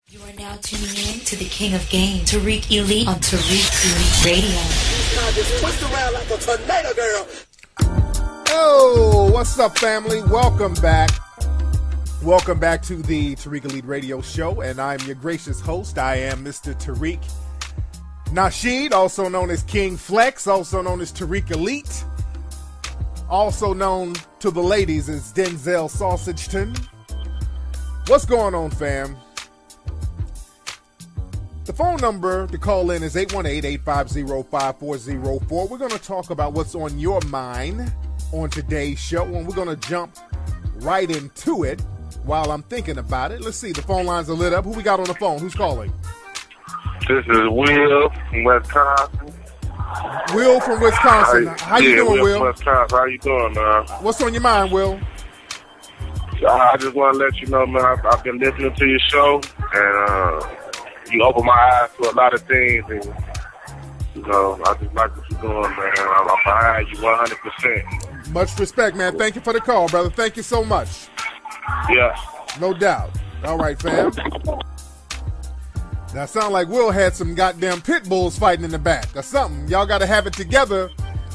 You are now tuning in to the King of Game, Tariq Elite on Tariq Elite Radio. Just twist around like a tornado, girl. Oh, what's up, family? Welcome back. Welcome back to the Tariq Elite Radio Show, and I'm your gracious host. I am Mr. Tariq Nasheed, also known as King Flex, also known as Tariq Elite, also known to the ladies as Denzel Sausageton. What's going on, fam? The phone number to call in is 818-850-5404. We're going to talk about what's on your mind on today's show, and we're going to jump right into it while I'm thinking about it. Let's see. The phone lines are lit up. Who we got on the phone? Who's calling? This is Will from Wisconsin. Will from Wisconsin. How you doing, Will? Wisconsin. How you doing, man? What's on your mind, Will? I just want to let you know, man, I've been listening to your show, and you opened my eyes to a lot of things, and, you know, I just like what you're doing, man. I'm behind you 100%. Much respect, man. Thank you for the call, brother. Thank you so much. Yeah. No doubt. All right, fam. Now, it sounds like Will had some goddamn pit bulls fighting in the back or something. Y'all got to have it together.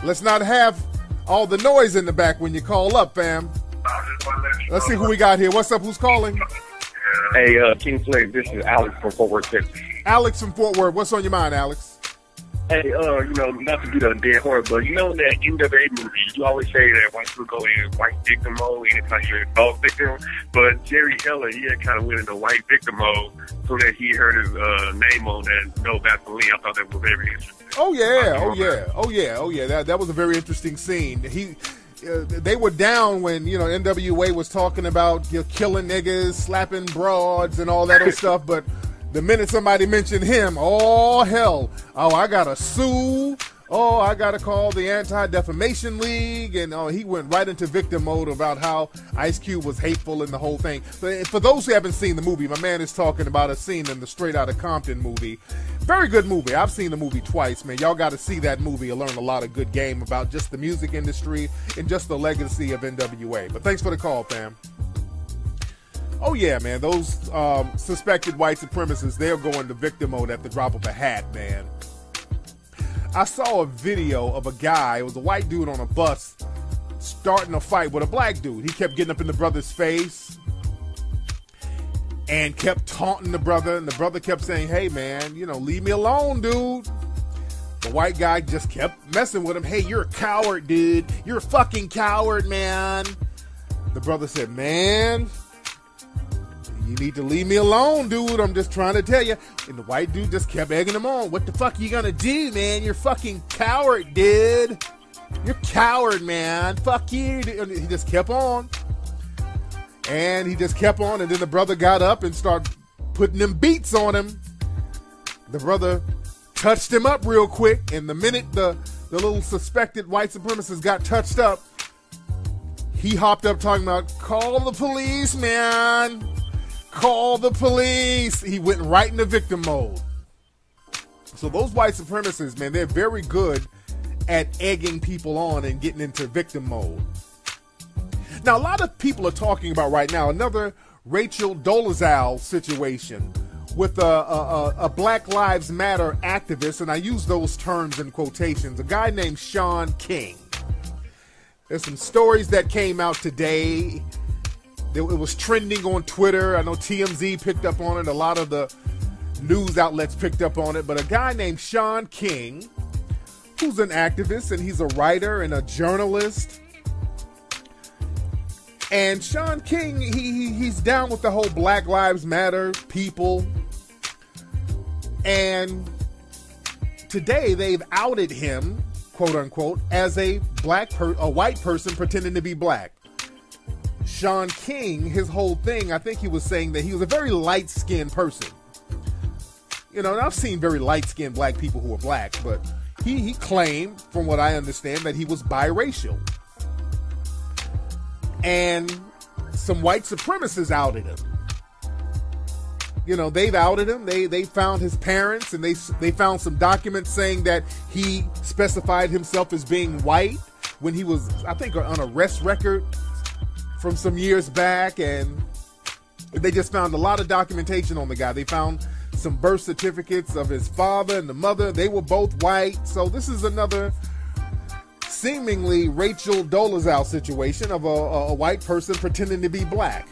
Let's not have all the noise in the back when you call up, fam. Let's see who we got here. What's up? Who's calling? Hey, King Flex, this is Alex from Fort Worth, Texas. Alex from Fort Worth. What's on your mind, Alex? Hey, you know, not to be the dead horse, but you know in that NWA movie, you always say that white people go in white victim mode anytime you're a dog victim, but Jerry Heller, he had kind of went into white victim mode so that he heard his name on that No Vaseline. I thought that was very interesting. Oh, yeah. That was a very interesting scene. They were down when, you know, NWA was talking about, you know, killing niggas, slapping broads, and all that other stuff. But the minute somebody mentioned him, oh, hell. Oh, I got to sue. Oh, I got to call the Anti-Defamation League. And he went right into victim mode about how Ice Cube was hateful and the whole thing. But for those who haven't seen the movie, my man is talking about a scene in the Straight Outta Compton movie. Very good movie. I've seen the movie twice, man. Y'all got to see that movie and learn a lot of good game about just the music industry and just the legacy of NWA. But thanks for the call, fam. Oh, yeah, man. Those suspected white supremacists, they'll go into victim mode at the drop of a hat, man. I saw a video of a guy, it was a white dude on a bus, starting a fight with a black dude. He kept getting up in the brother's face and kept taunting the brother, and the brother kept saying, hey, man, you know, leave me alone, dude. The white guy just kept messing with him. Hey, you're a coward, dude. You're a fucking coward, man. The brother said, man, you need to leave me alone, dude. I'm just trying to tell you. And the white dude just kept egging him on. What the fuck are you gonna do, man? You're fucking coward, dude. You're coward, man. Fuck you. And he just kept on. And he just kept on. And then the brother got up and started putting them beats on him. The brother touched him up real quick. And the minute the little suspected white supremacist got touched up, he hopped up talking about, call the police, man. Call the police. He went right into victim mode. So those white supremacists, man, they're very good at egging people on and getting into victim mode. Now, a lot of people are talking about right now another Rachel Dolezal situation with a Black Lives Matter activist, and I use those terms in quotations, a guy named Sean King. There's some stories that came out today. It was trending on Twitter. I know TMZ picked up on it. A lot of the news outlets picked up on it. But a guy named Sean King, who's an activist, and he's a writer and a journalist. And Sean King, he's down with the whole Black Lives Matter people. And today they've outed him, quote unquote, as a white person pretending to be black. Sean King, his whole thing, I think he was saying that he was a very light-skinned person. You know, and I've seen very light-skinned black people who are black, but he claimed, from what I understand, that he was biracial. And some white supremacists outed him. You know, they've outed him. They found his parents, and they found some documents saying that he specified himself as being white when he was, I think, on an arrest record from some years back. And They just found a lot of documentation on the guy. They found some birth certificates of his father and the mother. They were both white. So this is another seemingly Rachel Dolezal situation of a white person pretending to be black.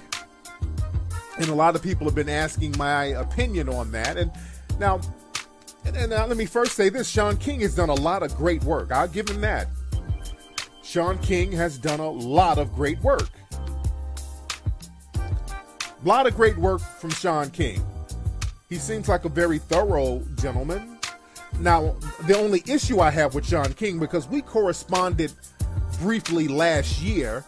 And a lot of people have been asking my opinion on that. And now let me first say this. Shaun King has done a lot of great work. I'll give him that. Shaun King has done a lot of great work. A lot of great work from Shaun King. He seems like a very thorough gentleman. Now, the only issue I have with Shaun King, because we corresponded briefly last year,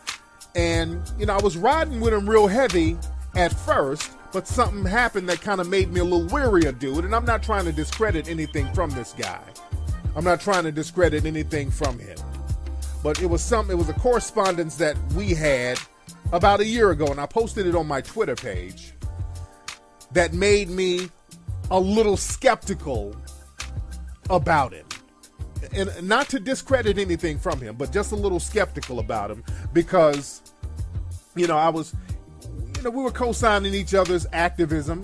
and, you know, I was riding with him real heavy at first, but something happened that kind of made me a little weary of dude, and I'm not trying to discredit anything from this guy. I'm not trying to discredit anything from him. But it was a correspondence that we had about a year ago, and I posted it on my Twitter page, that made me a little skeptical about him. And not to discredit anything from him, but just a little skeptical about him because, you know, we were co-signing each other's activism.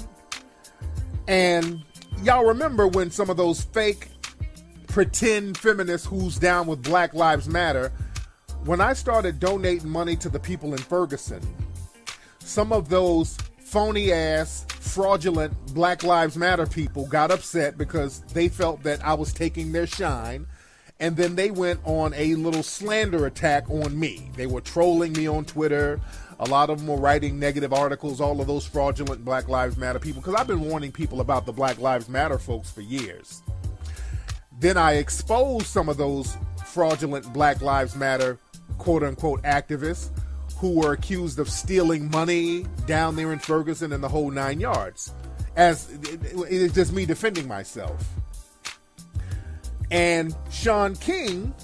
And y'all remember when some of those fake pretend feminists who's down with Black Lives Matter, when I started donating money to the people in Ferguson, some of those phony ass, fraudulent Black Lives Matter people got upset because they felt that I was taking their shine, and then they went on a little slander attack on me. They were trolling me on Twitter. A lot of them were writing negative articles, all of those fraudulent Black Lives Matter people, because I've been warning people about the Black Lives Matter folks for years. Then I exposed some of those fraudulent Black Lives Matter quote-unquote activists who were accused of stealing money down there in Ferguson and the whole 9 yards. As it's just me defending myself. And Shaun King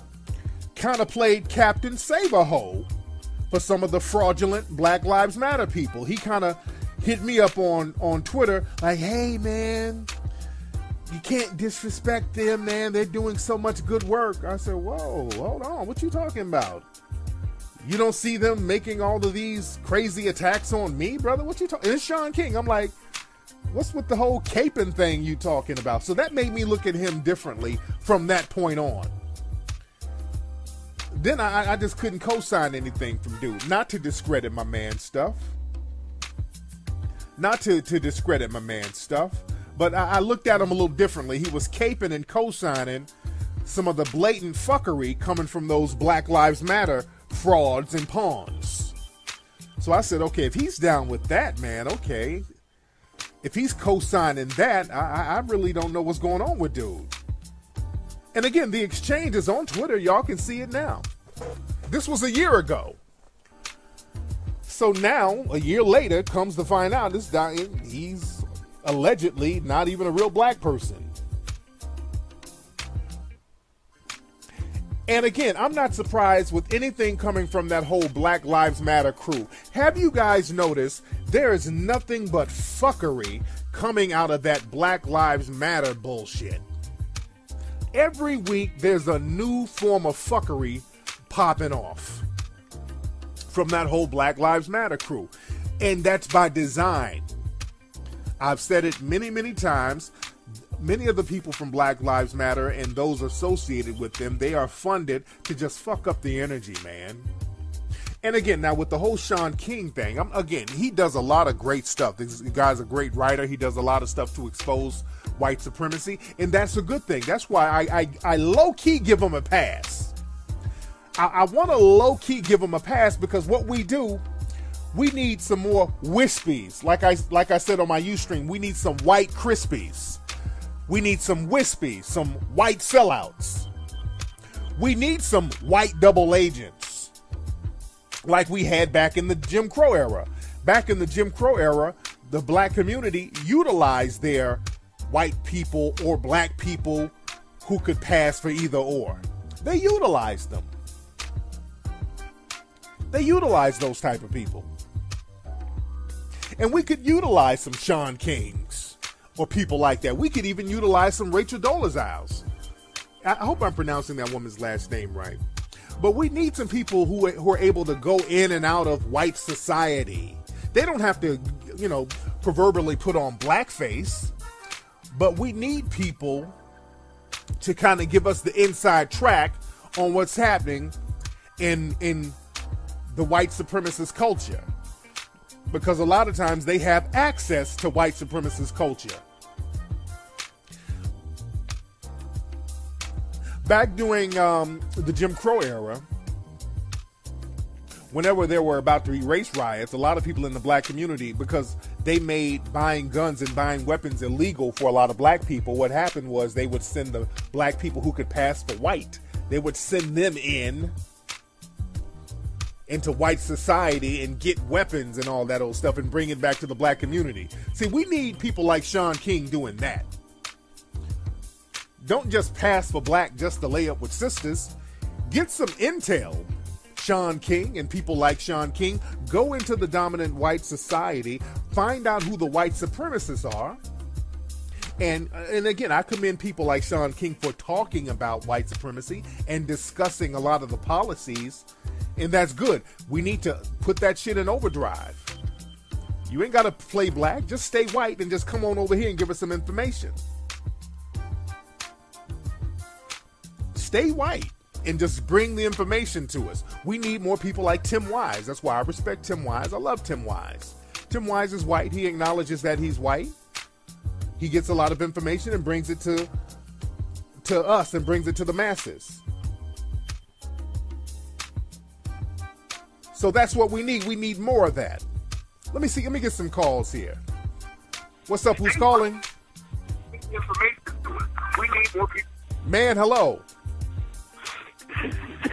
kind of played Captain Save-A-Ho for some of the fraudulent Black Lives Matter people. He kind of hit me up on Twitter like, hey man, you can't disrespect them, man. They're doing so much good work. I said, whoa, hold on. What you talking about? You don't see them making all of these crazy attacks on me, brother? What you talking? It's Shaun King. I'm like, what's with the whole caping thing you talking about? So that made me look at him differently from that point on. Then I just couldn't co-sign anything from dude. Not to discredit my man's stuff. Not to discredit my man's stuff. But I looked at him a little differently. He was caping and co-signing some of the blatant fuckery coming from those Black Lives Matter frauds and pawns. So I said, okay, if he's down with that, man, okay. If he's co-signing that, I really don't know what's going on with dude. And again, the exchange is on Twitter. Y'all can see it now. This was a year ago. So now, a year later, comes to find out this guy, he's allegedly not even a real black person. And again, I'm not surprised with anything coming from that whole Black Lives Matter crew. Have you guys noticed there is nothing but fuckery coming out of that Black Lives Matter bullshit? Every week there's a new form of fuckery popping off from that whole Black Lives Matter crew. And that's by design. I've said it many, many times. Many of the people from Black Lives Matter and those associated with them, they are funded to just fuck up the energy, man. And again, now with the whole Shaun King thing, again, he does a lot of great stuff. This guy's a great writer. He does a lot of stuff to expose white supremacy, and that's a good thing. That's why I low-key give him a pass. I want to low-key give him a pass because what we do, we need some more wispies. Like I said on my Ustream, we need some white crispies. We need some wispies, some white sellouts. We need some white double agents like we had back in the Jim Crow era. Back in the Jim Crow era, the black community utilized their white people or black people who could pass for either or. They utilized them. They utilized those type of people. And we could utilize some Shaun Kings or people like that. We could even utilize some Rachel Dolezals. I hope I'm pronouncing that woman's last name right. But we need some people who are able to go in and out of white society. They don't have to you know, proverbially put on blackface, but we need people to kind of give us the inside track on what's happening in the white supremacist culture. Because a lot of times they have access to white supremacist culture. Back during the Jim Crow era, whenever there were about to be race riots, a lot of people in the black community, because they made buying guns and buying weapons illegal for a lot of black people, what happened was they would send the black people who could pass for white, they would send them into white society and get weapons and all that old stuff and bring it back to the black community. See, we need people like Shaun King doing that. Don't just pass for black just to lay up with sisters. Get some intel. Shaun King and people like Shaun King, go into the dominant white society, find out who the white supremacists are. And again, I commend people like Shaun King for talking about white supremacy and discussing a lot of the policies, and that's good. We need to put that shit in overdrive. You ain't got to play black, just stay white and just come on over here and give us some information. Stay white and just bring the information to us. We need more people like Tim Wise. That's why I respect Tim Wise. I love Tim Wise. Tim Wise is white. He acknowledges that he's white. He gets a lot of information and brings it to us and brings it to the masses. So that's what we need. We need more of that. Let me see. Let me get some calls here. What's up? Who's calling? We need more people. Man, hello.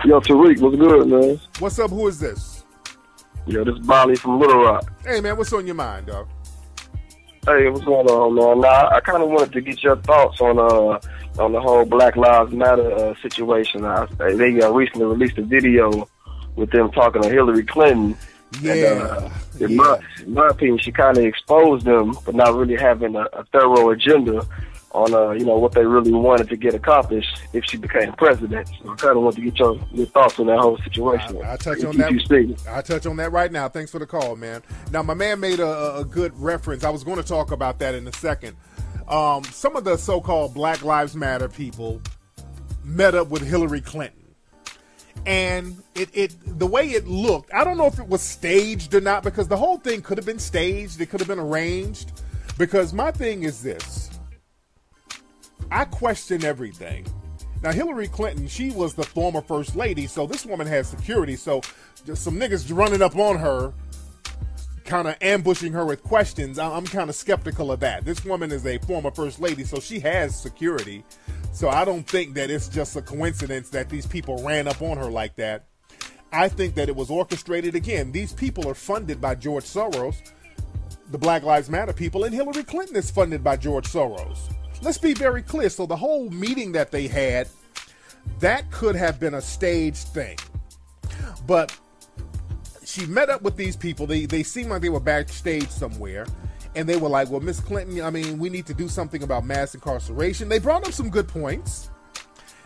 Yo, Tariq, what's good, man? What's up? Who is this? Yo, this is Bali from Little Rock. Hey, man, what's on your mind, dog? Hey, what's going on, man? Now, I kind of wanted to get your thoughts on the whole Black Lives Matter situation. They recently released a video with them talking to Hillary Clinton. Yeah. And, in my opinion, she kind of exposed them for not really having a thorough agenda on what they really wanted to get accomplished if she became president. So I kind of want to get your thoughts on that whole situation. I'll touch on that. I'll touch on that right now. Thanks for the call, man. Now, my man made a good reference. I was going to talk about that in a second. Some of the so-called Black Lives Matter people met up with Hillary Clinton. And the way it looked, I don't know if it was staged or not, because the whole thing could have been staged. It could have been arranged. Because my thing is this. I question everything. Now, Hillary Clinton, she was the former first lady, so this woman has security. So just some niggas running up on her, kind of ambushing her with questions. I'm kind of skeptical of that. This woman is a former first lady, so she has security. So I don't think that it's just a coincidence that these people ran up on her like that. I think that it was orchestrated. Again, these people are funded by George Soros, the Black Lives Matter people, and Hillary Clinton is funded by George Soros. Let's be very clear. So the whole meeting that they had, that could have been a staged thing. But she met up with these people. They seemed like they were backstage somewhere. And they were like, well, Miss Clinton, I mean, we need to do something about mass incarceration. They brought up some good points.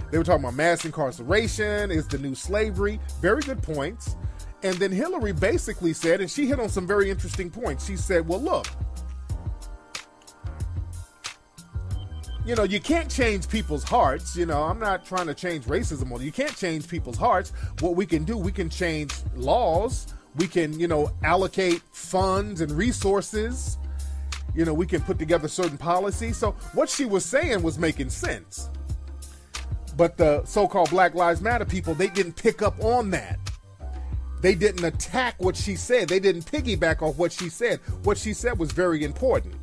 They were talking about mass incarceration is the new slavery. Very good points. And then Hillary basically said, and she hit on some very interesting points. She said, well, look, you can't change people's hearts. I'm not trying to change racism on you. You can't change people's hearts. What we can do, we can change laws. We can, allocate funds and resources. We can put together certain policies. So what she was saying was making sense. But the so-called Black Lives Matter people, they didn't pick up on that. They didn't attack what she said. They didn't piggyback off what she said. What she said was very important.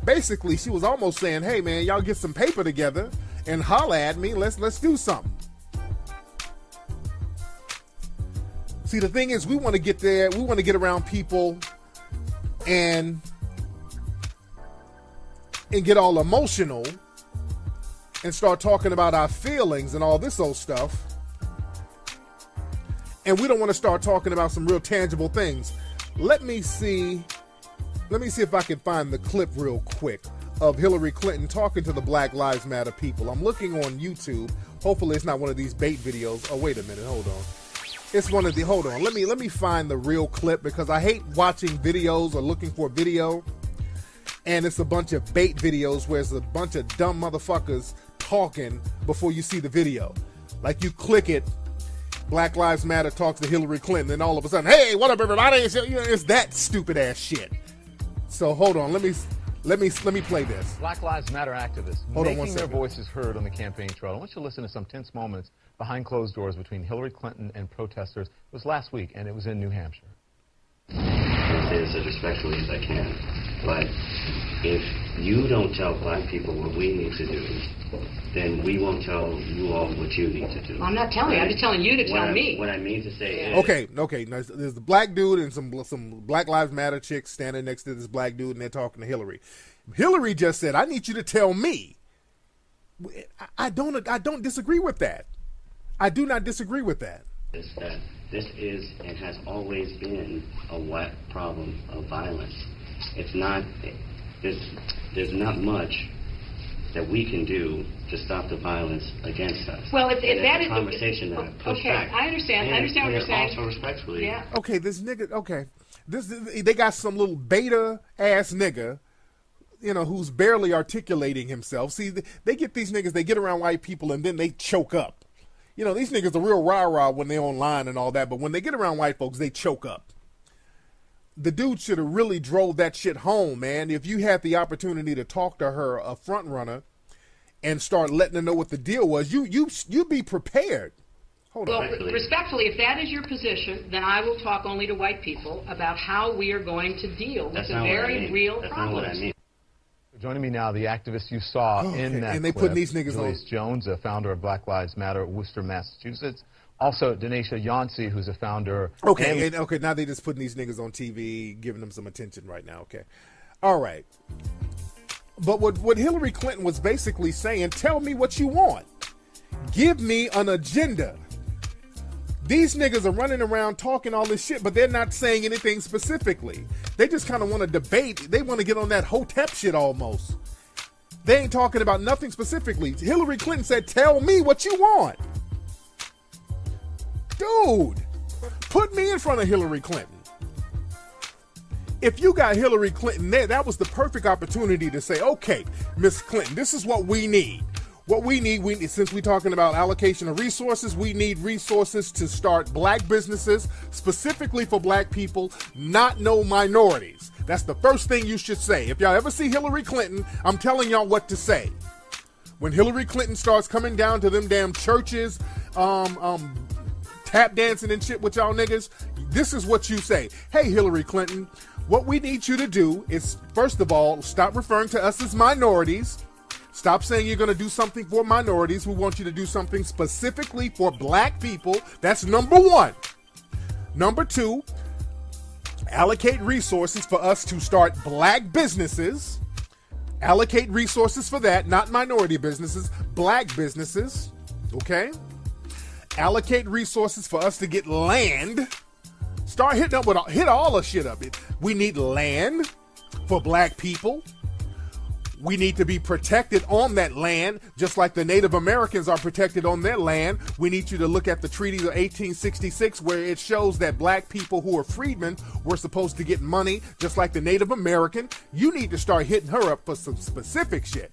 Basically, she was almost saying, hey, man, y'all get some paper together and holla at me. Let's do something. See, the thing is, we want to get there. We want to get around people and get all emotional and start talking about our feelings and all this old stuff. And we don't want to start talking about some real tangible things. Let me see if I can find the clip real quick of Hillary Clinton talking to the Black Lives Matter people. I'm looking on YouTube. Hopefully it's not one of these bait videos. Oh, wait a minute. Hold on. It's one of the, hold on, let me find the real clip, because I hate watching videos or looking for a video and it's a bunch of bait videos where it's a bunch of dumb motherfuckers talking before you see the video. Like, you click it, Black Lives Matter talks to Hillary Clinton, and all of a sudden, hey, what up everybody? It's that stupid ass shit. So hold on, let me play this. Black Lives Matter activists making their voices heard on the campaign trail. I want you to listen to some tense moments behind closed doors between Hillary Clinton and protesters. It was last week, and it was in New Hampshire. I say this as respectfully as I can, but if you don't tell black people what we need to do, then we won't tell you all what you need to do. Well, I'm not telling you. I'm just telling you to tell me. What I mean to say is... Okay. Now, there's the black dude and some Black Lives Matter chicks standing next to this black dude, and they're talking to Hillary. Hillary just said, I need you to tell me. I don't disagree with that. I do not disagree with that. This is and has always been a wet problem of violence. It's not... There's not much that we can do to stop the violence against us. Well, if that is a conversation that I push back. I understand. I understand what you're saying. Also respectfully. Yeah. Okay, this nigga. Okay, they got some little beta ass nigga, who's barely articulating himself. See, they get these niggas. They get around white people and then they choke up. These niggas are real rah-rah when they're online and all that, but when they get around white folks, they choke up. The dude should have really drove that shit home, man. If you had the opportunity to talk to her, a front runner, and start letting her know what the deal was, you'd be prepared. Hold on. Well, respectfully, if that is your position, then I will talk only to white people about how we are going to deal with the very real problems. That's not what I mean. Joining me now, the activist you saw in that and they clip, putting these niggas Julius on. Jones, a founder of Black Lives Matter, Worcester, Massachusetts. Also, Denisha Yancey, who's a founder. Okay, now they just putting these niggas on TV, giving them some attention right now. Okay, all right. But what Hillary Clinton was basically saying, tell me what you want. Give me an agenda. These niggas are running around talking all this shit, but they're not saying anything specifically. They just kind of want to debate. They want to get on that Hotep shit almost. They ain't talking about nothing specifically. Hillary Clinton said, tell me what you want. Dude, put me in front of Hillary Clinton. If you got Hillary Clinton there, that was the perfect opportunity to say, okay, Miss Clinton, this is what we need. What we need, since we're talking about allocation of resources, we need resources to start black businesses, specifically for black people, not no minorities. That's the first thing you should say. If y'all ever see Hillary Clinton, I'm telling y'all what to say. When Hillary Clinton starts coming down to them damn churches, tap dancing and shit with y'all niggas, this is what you say. Hey, Hillary Clinton, what we need you to do is, first of all, stop referring to us as minorities. Stop saying you're going to do something for minorities. We want you to do something specifically for black people. That's number one. Number two, allocate resources for us to start black businesses. Allocate resources for that, not minority businesses, black businesses. Okay? Allocate resources for us to get land. Start hitting up hit all the shit up. We need land for black people. We need to be protected on that land, just like the Native Americans are protected on their land. We need you to look at the Treaty of 1866, where it shows that black people who are freedmen were supposed to get money, just like the Native American. You need to start hitting her up for some specific shit.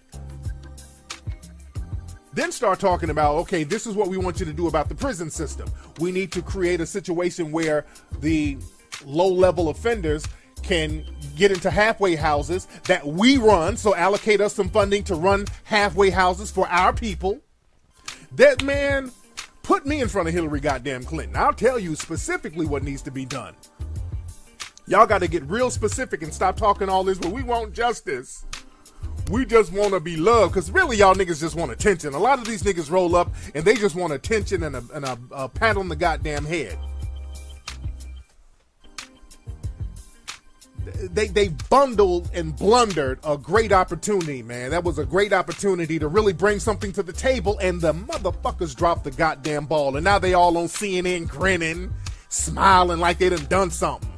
Then start talking about, okay, this is what we want you to do about the prison system. We need to create a situation where the low-level offenders can get into halfway houses that we run, so allocate us some funding to run halfway houses for our people. That man, put me in front of Hillary goddamn Clinton. I'll tell you specifically what needs to be done. Y'all got to get real specific and stop talking all this, but we want justice. We just want to be loved, because really y'all niggas just want attention. A lot of these niggas roll up and they just want attention and a pat on the goddamn head. They bundled and blundered a great opportunity, man. That was a great opportunity to really bring something to the table, and the motherfuckers dropped the goddamn ball. And now they all on CNN grinning, smiling like they done something.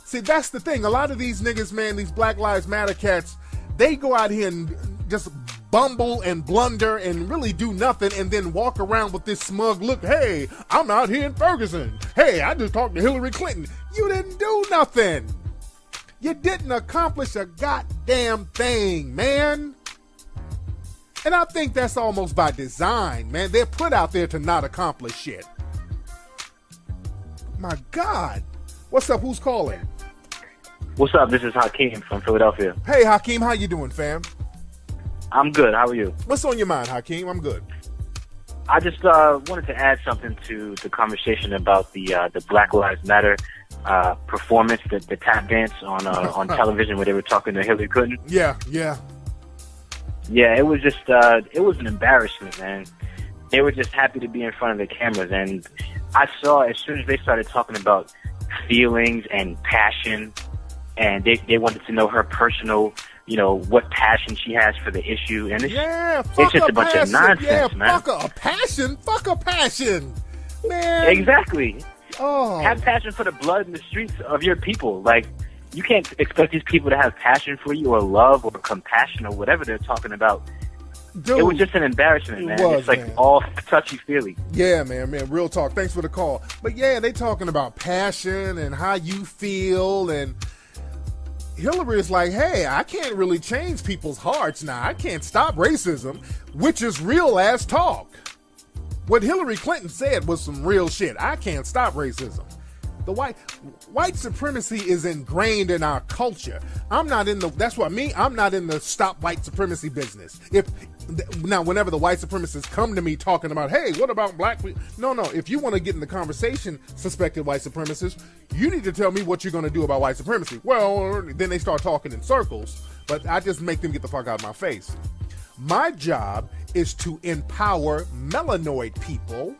See, that's the thing. A lot of these niggas, man, these Black Lives Matter cats, they go out here and just fumble and blunder and really do nothing and then walk around with this smug look. Hey, I'm out here in Ferguson. Hey, I just talked to Hillary Clinton. You didn't do nothing. You didn't accomplish a goddamn thing, man. And I think that's almost by design, man. They're put out there to not accomplish shit. My God. What's up? Who's calling? What's up? This is Hakeem from Philadelphia. Hey, Hakeem. How you doing, fam? I'm good. How are you? What's on your mind, Hakeem? I'm good. I just wanted to add something to the conversation about the Black Lives Matter performance, the tap dance on television where they were talking to Hillary Clinton. Yeah. Yeah, it was just it was an embarrassment, man. They were just happy to be in front of the cameras, and I saw as soon as they started talking about feelings and passion, and they wanted to know her personal, what passion she has for the issue, and it's just a bunch of nonsense, man. Fuck a passion, man. Exactly. Oh. Have passion for the blood in the streets of your people. Like, you can't expect these people to have passion for you or love or compassion or whatever they're talking about. Dude, it was just an embarrassment, man. It's like all touchy-feely. Yeah, man, real talk. Thanks for the call. But yeah, they talking about passion and how you feel, and Hillary is like, hey, I can't really change people's hearts now. I can't stop racism, which is real-ass talk. What Hillary Clinton said was some real shit. I can't stop racism. The white supremacy is ingrained in our culture. I'm not in the stop white supremacy business. Now, whenever the white supremacists come to me talking about, hey, what about black people? No. If you want to get in the conversation, suspected white supremacists, you need to tell me what you're going to do about white supremacy. Well, then they start talking in circles, but I just make them get the fuck out of my face. My job is to empower melanoid people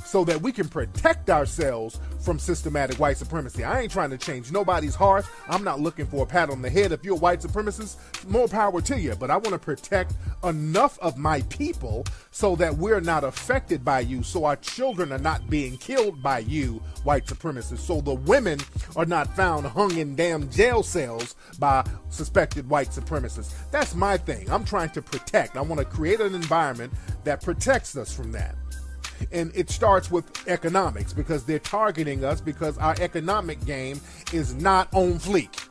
so that we can protect ourselves from systematic white supremacy. I ain't trying to change nobody's heart. I'm not looking for a pat on the head. If you're a white supremacist, more power to you. But I want to protect enough of my people so that we're not affected by you, so our children are not being killed by you, white supremacists, so the women are not found hung in damn jail cells by suspected white supremacists. That's my thing. I'm trying to protect. I want to create an environment that protects us from that. And it starts with economics, because they're targeting us because our economic game is not on fleek.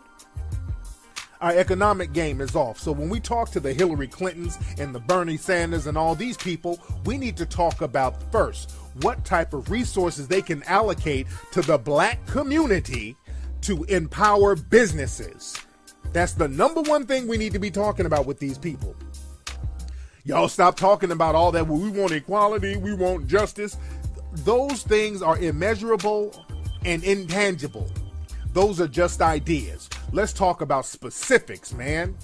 Our economic game is off. So when we talk to the Hillary Clintons and the Bernie Sanders and all these people, we need to talk about first what type of resources they can allocate to the black community to empower businesses. That's the number one thing we need to be talking about with these people. Y'all stop talking about all that. Well, we want equality, we want justice. Those things are immeasurable and intangible. Those are just ideas. Let's talk about specifics, man.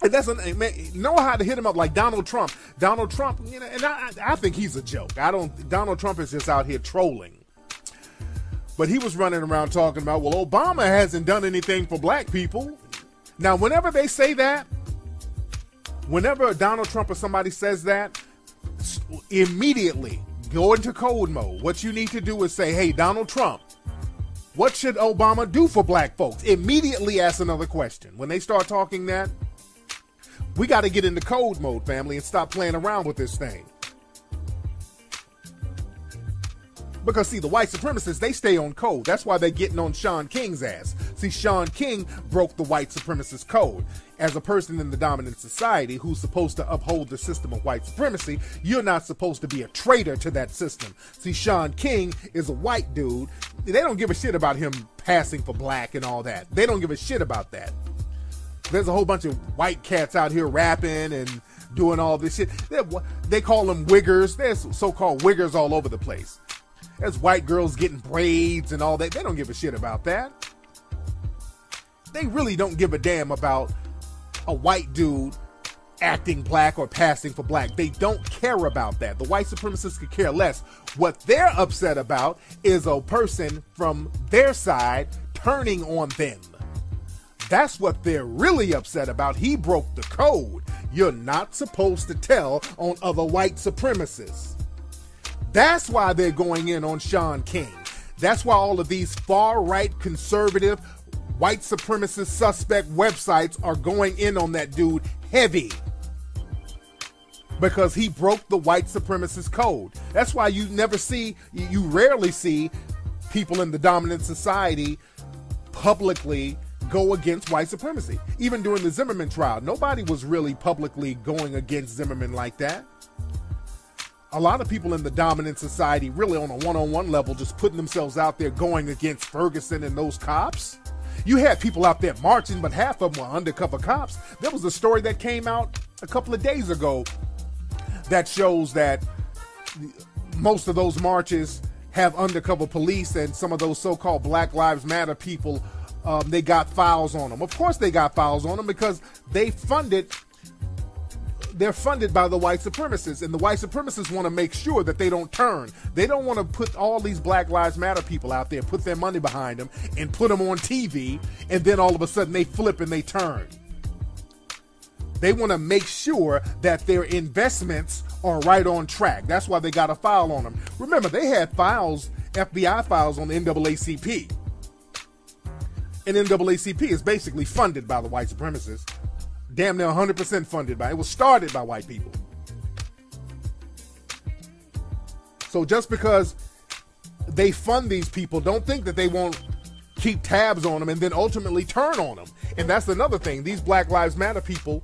And know how to hit him up like Donald Trump. Donald Trump, and I think he's a joke. Donald Trump is just out here trolling. But he was running around talking about, well, Obama hasn't done anything for black people. Now, whenever they say that, whenever Donald Trump or somebody says that, immediately go into code mode. What you need to do is say, hey, Donald Trump, what should Obama do for black folks? Immediately ask another question. When they start talking that, we got to get into code mode, family, and stop playing around with this thing. Because, see, the white supremacists, they stay on code. That's why they're getting on Sean King's ass. See, Sean King broke the white supremacist code. As a person in the dominant society who's supposed to uphold the system of white supremacy, you're not supposed to be a traitor to that system. See, Sean King is a white dude. They don't give a shit about him passing for black and all that. They don't give a shit about that. There's a whole bunch of white cats out here rapping and doing all this shit. They call them wiggers. There's so-called wiggers all over the place. There's white girls getting braids and all that. They don't give a shit about that. They really don't give a damn about a white dude acting black or passing for black. They don't care about that. The white supremacists could care less. What they're upset about is a person from their side turning on them. That's what they're really upset about. He broke the code. You're not supposed to tell on other white supremacists. That's why they're going in on Sean King. That's why all of these far-right conservative white supremacist suspect websites are going in on that dude heavy because he broke the white supremacist code. That's why you rarely see people in the dominant society publicly go against white supremacy. Even during the Zimmerman trial, nobody was really publicly going against Zimmerman like that. A lot of people in the dominant society really on a one-on-one level just putting themselves out there going against Ferguson and those cops. You had people out there marching, but half of them were undercover cops. There was a story that came out a couple of days ago that shows that most of those marches have undercover police, and some of those so-called Black Lives Matter people, they got files on them. Of course they got files on them because they're funded by the white supremacists, and the white supremacists want to make sure that they don't turn. They don't want to put all these Black Lives Matter people out there, put their money behind them, and put them on TV, and then all of a sudden they flip and they turn. They want to make sure that their investments are right on track. That's why they got a file on them. Remember, they had files, FBI files on the NAACP. And NAACP is basically funded by the white supremacists. Damn near 100% funded by. It was started by white people. So just because they fund these people, don't think that they won't keep tabs on them and then ultimately turn on them. And that's another thing. These Black Lives Matter people,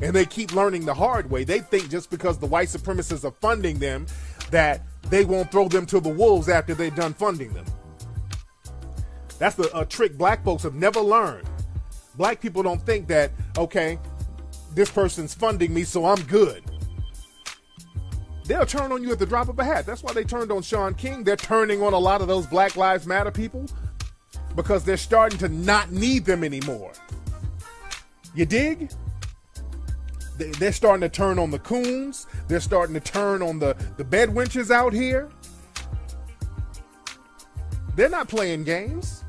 and they keep learning the hard way. They think just because the white supremacists are funding them that they won't throw them to the wolves after they're done funding them. That's a trick black folks have never learned. Black people don't think that, okay, this person's funding me, so I'm good. They'll turn on you at the drop of a hat. That's why they turned on Shaun King. They're turning on a lot of those Black Lives Matter people because they're starting to not need them anymore. You dig? They're starting to turn on the coons. They're starting to turn on the bed wenches out here. They're not playing games.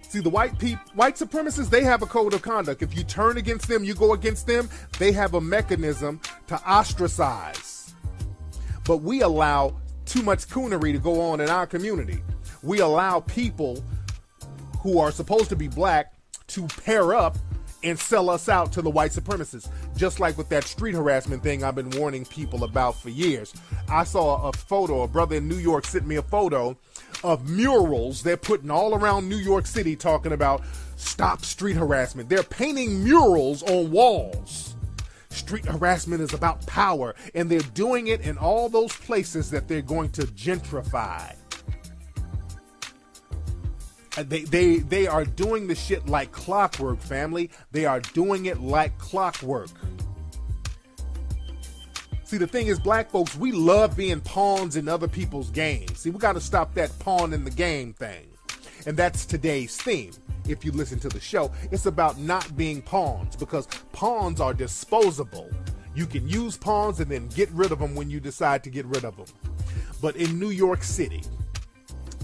See, the white supremacists, they have a code of conduct. If you turn against them, you go against them, they have a mechanism to ostracize. But we allow too much coonery to go on in our community. We allow people who are supposed to be black to pair up and sell us out to the white supremacists. Just like with that street harassment thing I've been warning people about for years. I saw a photo, a brother in New York sent me a photo of murals they're putting all around New York City talking about stop street harassment. They're painting murals on walls. Street harassment is about power, and they're doing it in all those places that they're going to gentrify. They are doing the shit like clockwork, family. They are doing it like clockwork. See, the thing is, black folks, we love being pawns in other people's games. See, we got to stop that pawn in the game thing. And that's today's theme. If you listen to the show, it's about not being pawns, because pawns are disposable. You can use pawns and then get rid of them when you decide to get rid of them. But in New York City,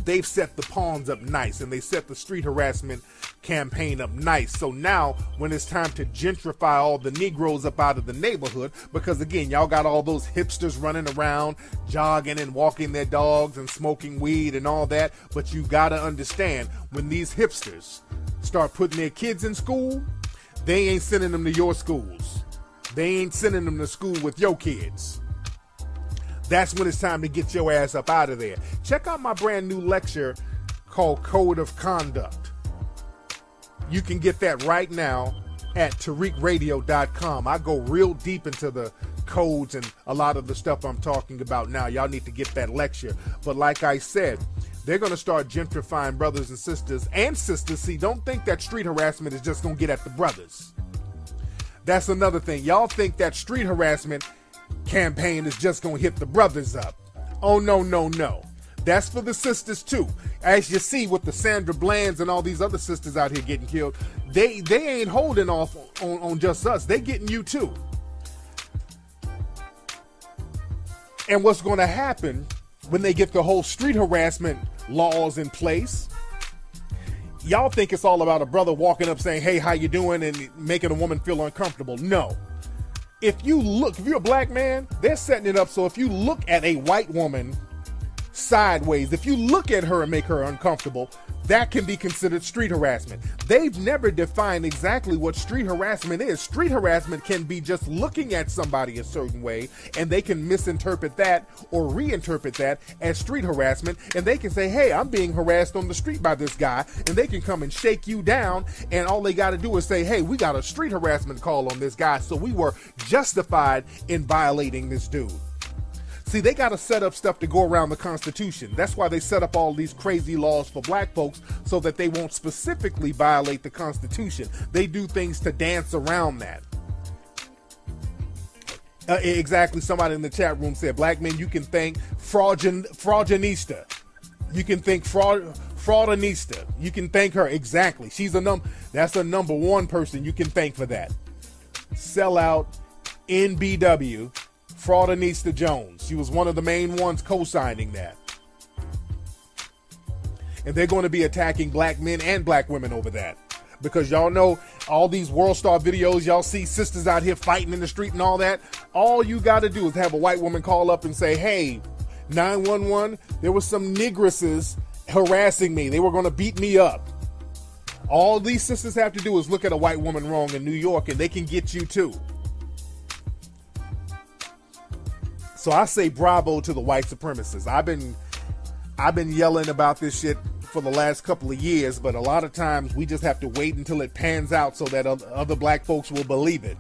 they've set the pawns up nice, and they set the street harassment campaign up nice. So now when it's time to gentrify all the Negroes up out of the neighborhood, because again, y'all got all those hipsters running around, jogging and walking their dogs and smoking weed and all that. But you gotta understand, when these hipsters start putting their kids in school, they ain't sending them to your schools. They ain't sending them to school with your kids. That's when it's time to get your ass up out of there. Check out my brand new lecture called Code of Conduct. You can get that right now at TariqRadio.com. I go real deep into the codes and a lot of the stuff I'm talking about now. Y'all need to get that lecture. But like I said, they're going to start gentrifying brothers and sisters. And sisters, see, don't think that street harassment is just going to get at the brothers. That's another thing. Y'all think that street harassment campaign is just going to hit the brothers up. Oh, no, no, no. That's for the sisters too. As you see with the Sandra Blands and all these other sisters out here getting killed, they ain't holding off on just us. They getting you too. And what's going to happen when they get the whole street harassment laws in place? Y'all think it's all about a brother walking up saying, hey, how you doing, and making a woman feel uncomfortable. No. If you're a black man, they're setting it up so if you look at a white woman sideways, if you look at her and make her uncomfortable, that can be considered street harassment. They've never defined exactly what street harassment is. Street harassment can be just looking at somebody a certain way, and they can misinterpret that or reinterpret that as street harassment, and they can say, hey, I'm being harassed on the street by this guy, and they can come and shake you down, and all they got to do is say, hey, we got a street harassment call on this guy, so we were justified in violating this dude. See, they got to set up stuff to go around the Constitution. That's why they set up all these crazy laws for black folks, so that they won't specifically violate the Constitution. They do things to dance around that. Exactly. Somebody in the chat room said, black men, you can thank fraudulista. You can thank fraudinista. You can thank her. Exactly. She's that's a number one person you can thank for that. Sellout NBW. Fraudinista Jones. She was one of the main ones co-signing that. And they're going to be attacking black men and black women over that. Because y'all know all these World Star videos, y'all see sisters out here fighting in the street and all that. All you got to do is have a white woman call up and say, hey, 911, there was some negresses harassing me. They were going to beat me up. All these sisters have to do is look at a white woman wrong in New York, and they can get you too. So I say bravo to the white supremacists. I've been yelling about this shit for the last couple of years, but a lot of times we just have to wait until it pans out so that other black folks will believe it.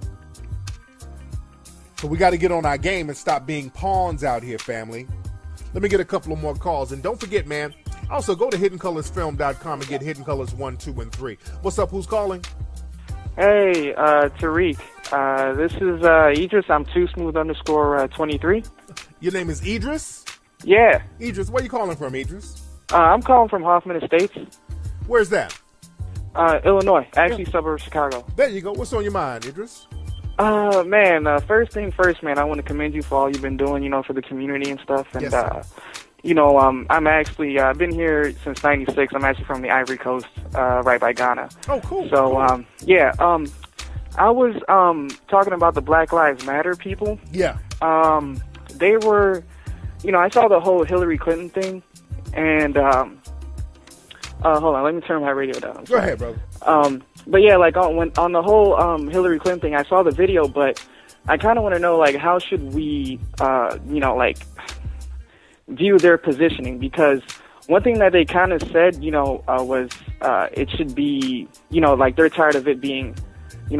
So we got to get on our game and stop being pawns out here, family. Let me get a couple of more calls. And don't forget, man, also go to HiddenColorsFilm.com and get Hidden Colors 1, 2, and 3. What's up? Who's calling? Hey, Tariq. This is Idris. I'm 2smooth_23. Your name is Idris? Yeah. Idris, where you calling from, Idris? I'm calling from Hoffman Estates. Where's that? Illinois. Actually, suburb of Chicago. There you go. What's on your mind, Idris? Man, first thing first, man, I want to commend you for all you've been doing, for the community and stuff. And, yes, I'm actually, I've been here since 96. I'm actually from the Ivory Coast, right by Ghana. Oh, cool. So, cool. Yeah, I was talking about the Black Lives Matter people. Yeah. They were, I saw the whole Hillary Clinton thing, and hold on, let me turn my radio down. Go ahead, brother. But yeah, like on the whole Hillary Clinton thing, I saw the video, but I kind of want to know, like, how should we, view their positioning? Because one thing that they kind of said, was it should be, like they're tired of it being,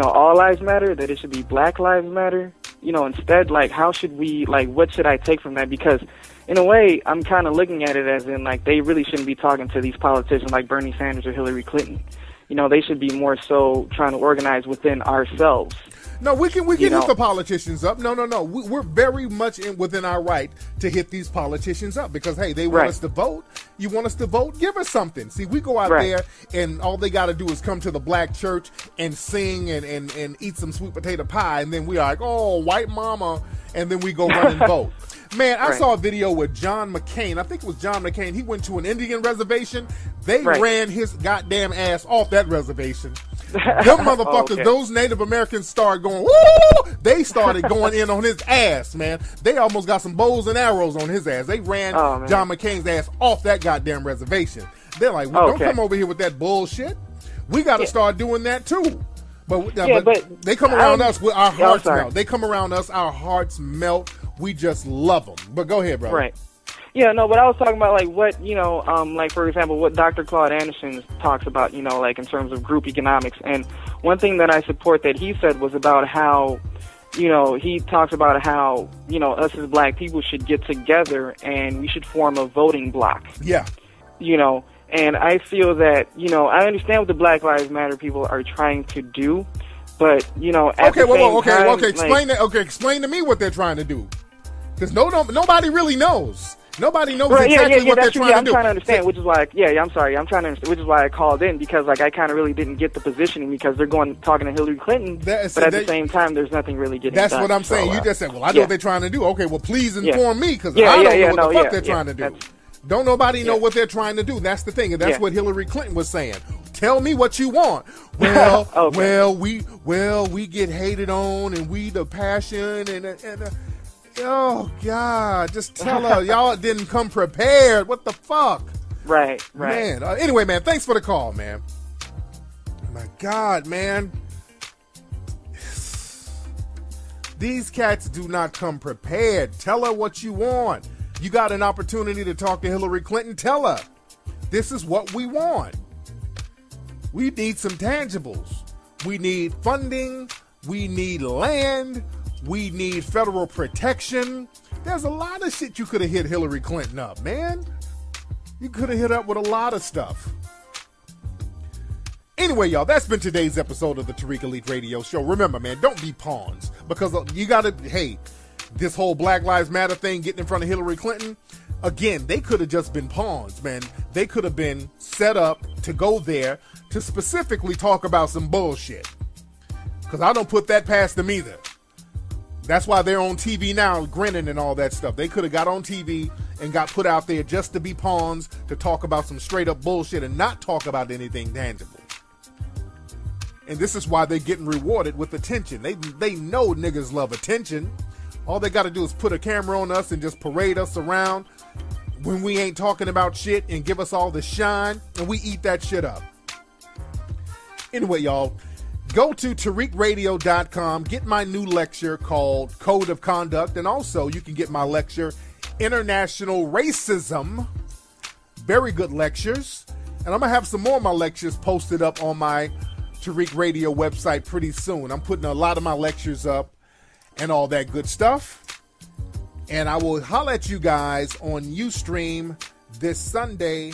all lives matter, that it should be Black Lives Matter. Instead, like, how should we, like, what should I take from that? Because in a way, I'm kind of looking at it as in, like, they really shouldn't be talking to these politicians like Bernie Sanders or Hillary Clinton. They should be more so trying to organize within ourselves. No, we can hit the politicians up. No. We're very much within our right to hit these politicians up because, hey, they want us to vote. You want us to vote? Give us something. See, we go out there and all they got to do is come to the black church and sing and eat some sweet potato pie. And then we are like, oh, white mama. And then we go run and vote. Man, I saw a video with John McCain. I think it was John McCain. He went to an Indian reservation. They ran his goddamn ass off that reservation. Them motherfuckers, those Native Americans started going, woo! They started going in on his ass, man. They almost got some bows and arrows on his ass. They ran John McCain's ass off that goddamn reservation. They're like, well, don't come over here with that bullshit. We got to start doing that too. But they come around us with our hearts melt. They come around us, our hearts melt. We just love them. But go ahead, brother. Right. Yeah, no, but I was talking about, like, what, like, for example, what Dr. Claude Anderson talks about, like, in terms of group economics. And one thing that I support that he said was about how, he talks about how, us as black people should get together and we should form a voting bloc. Yeah. And I feel that, I understand what the Black Lives Matter people are trying to do, but, at the same time, explain that. Okay, explain to me what they're trying to do. Because nobody really knows. Nobody knows exactly what they're trying to do. I'm trying to understand, which is why, I'm sorry, I'm trying to understand, which is why I called in, because, like, I kind of really didn't get the positioning, because they're talking to Hillary Clinton, but at the same time, there's nothing really getting done. That's what I'm saying. You just said, well, I know what they're trying to do. Okay, well, please inform me, because I don't know what the fuck they're trying to do. Don't nobody know what they're trying to do. That's the thing, and that's what Hillary Clinton was saying. Tell me what you want. Well, we get hated on, and we the passion, and oh God, just tell her y'all didn't come prepared. What the fuck? Right. Man, anyway, man, thanks for the call, man. My God, man. These cats do not come prepared. Tell her what you want. You got an opportunity to talk to Hillary Clinton, tell her. This is what we want. We need some tangibles. We need funding. We need land. We need federal protection. There's a lot of shit you could have hit Hillary Clinton up, man. You could have hit up with a lot of stuff. Anyway, y'all, that's been today's episode of the Tariq Elite Radio Show. Remember, man, don't be pawns. Because you got to, hey, this whole Black Lives Matter thing getting in front of Hillary Clinton, again, they could have just been pawns, man. They could have been set up to go there to specifically talk about some bullshit. Because I don't put that past them either. That's why they're on TV now grinning and all that stuff. They could have got on TV and got put out there just to be pawns, to talk about some straight up bullshit and not talk about anything tangible. And this is why they're getting rewarded with attention. They know niggas love attention. All they got to do is put a camera on us and just parade us around when we ain't talking about shit and give us all the shine, and we eat that shit up. Anyway, y'all, go to TariqRadio.com, get my new lecture called Code of Conduct, and also you can get my lecture, International Racism. Very good lectures. And I'm going to have some more of my lectures posted up on my Tariq Radio website pretty soon. I'm putting a lot of my lectures up and all that good stuff. And I will holler at you guys on Ustream this Sunday